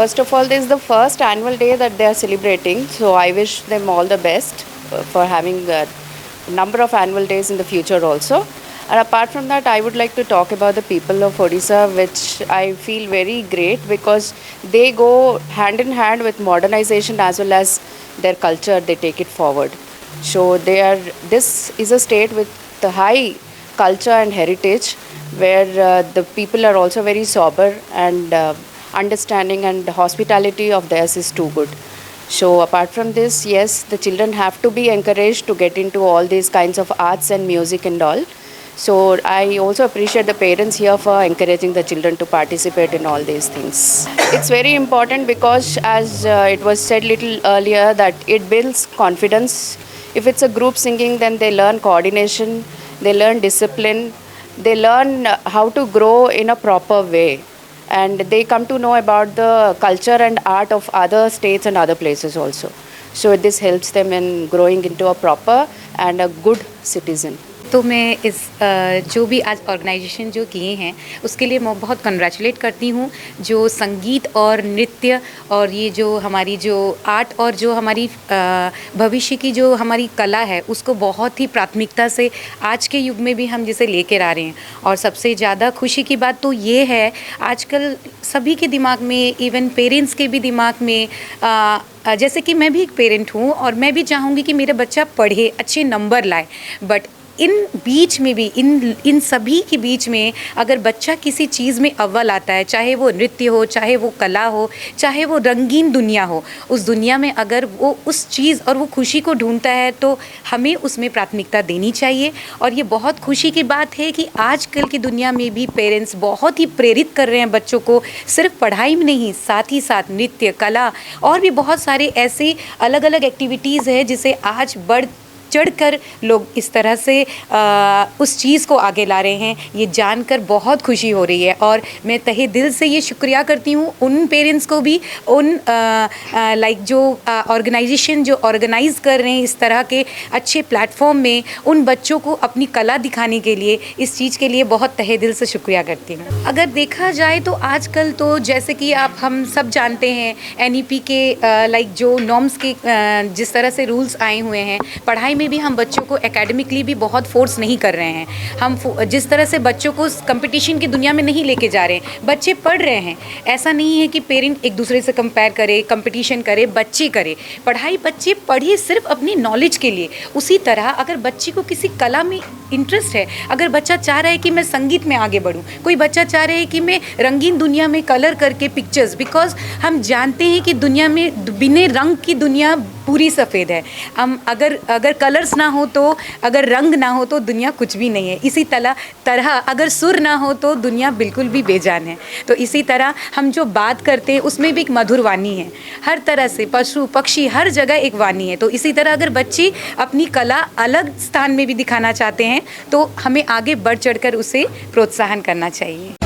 First of all, this is the first annual day that they are celebrating, so I wish them all the best for having a number of annual days in the future also. And apart from that, I would like to talk about the people of Odisha, which I feel very great because they go hand in hand with modernization as well as their culture, they take it forward. So this is a state with the high culture and heritage where the people are also very sober and understanding, and the hospitality of theirs is too good. So apart from this, yes, the children have to be encouraged to get into all these kinds of arts and music and all. So I also appreciate the parents here for encouraging the children to participate in all these things. It's very important because as it was said little earlier that it builds confidence. If it's a group singing, then they learn coordination, they learn discipline, they learn how to grow in a proper way, and they come to know about the culture and art of other states and other places also. So this helps them in growing into a proper and a good citizen. तो मैं इस जो भी आज organisation जो किए हैं उसके लिए मैं बहुत कंग्रेचुलेट करती हूँ। जो संगीत और नृत्य और ये जो हमारी जो आर्ट और जो हमारी भविष्य की जो हमारी कला है उसको बहुत ही प्राथमिकता से आज के युग में भी हम जिसे लेकर आ रहे हैं। और सबसे ज़्यादा खुशी की बात तो ये है, आजकल सभी के दिमाग में, इवन पेरेंट्स के भी दिमाग में, जैसे कि मैं भी एक पेरेंट हूँ और मैं भी चाहूँगी कि मेरा बच्चा पढ़े, अच्छे नंबर लाए, बट इन बीच में भी इन सभी के बीच में अगर बच्चा किसी चीज़ में अव्वल आता है, चाहे वो नृत्य हो, चाहे वो कला हो, चाहे वो रंगीन दुनिया हो, उस दुनिया में अगर वो उस चीज़ और वो खुशी को ढूंढता है तो हमें उसमें प्राथमिकता देनी चाहिए। और ये बहुत खुशी की बात है कि आजकल की दुनिया में भी पेरेंट्स बहुत ही प्रेरित कर रहे हैं बच्चों को, सिर्फ पढ़ाई में नहीं, साथ ही साथ नृत्य, कला और भी बहुत सारे ऐसे अलग अलग एक्टिविटीज़ है जिसे आज बढ़ चढ़कर लोग इस तरह से उस चीज़ को आगे ला रहे हैं। ये जानकर बहुत खुशी हो रही है और मैं तहे दिल से ये शुक्रिया करती हूँ उन पेरेंट्स को भी, उन लाइक जो ऑर्गेनाइजेशन जो ऑर्गेनाइज़ कर रहे हैं इस तरह के अच्छे प्लेटफॉर्म में उन बच्चों को अपनी कला दिखाने के लिए, इस चीज़ के लिए बहुत तहे दिल से शुक्रिया करती हूँ। अगर देखा जाए तो आजकल तो जैसे कि हम सब जानते हैं NEP के लाइक जो नॉर्म्स के जिस तरह से रूल्स आए हुए हैं, पढ़ाई में भी हम बच्चों को एकेडमिकली भी बहुत फोर्स नहीं कर रहे हैं। हम जिस तरह से बच्चों को कंपटीशन की दुनिया में नहीं लेके जा रहे हैं, बच्चे पढ़ रहे हैं। ऐसा नहीं है कि पेरेंट एक दूसरे से कंपेयर करे, कंपटीशन करे, बच्चे करे पढ़ाई, बच्चे पढ़े सिर्फ अपनी नॉलेज के लिए। उसी तरह अगर बच्चे को किसी कला में इंटरेस्ट है, अगर बच्चा चाह रहा है कि मैं संगीत में आगे बढ़ूं, कोई बच्चा चाह रहा है कि मैं रंगीन दुनिया में कलर करके पिक्चर्स, बिकॉज हम जानते हैं कि दुनिया में बिना रंग की दुनिया पूरी सफ़ेद है। हम अगर कलर्स ना हो तो, अगर रंग ना हो तो दुनिया कुछ भी नहीं है। इसी तरह अगर सुर ना हो तो दुनिया बिल्कुल भी बेजान है। तो इसी तरह हम जो बात करते हैं उसमें भी एक मधुर वाणी है, हर तरह से पशु पक्षी हर जगह एक वाणी है। तो इसी तरह अगर बच्चे अपनी कला अलग स्थान में भी दिखाना चाहते हैं तो हमें आगे बढ़ चढ़कर उसे प्रोत्साहन करना चाहिए।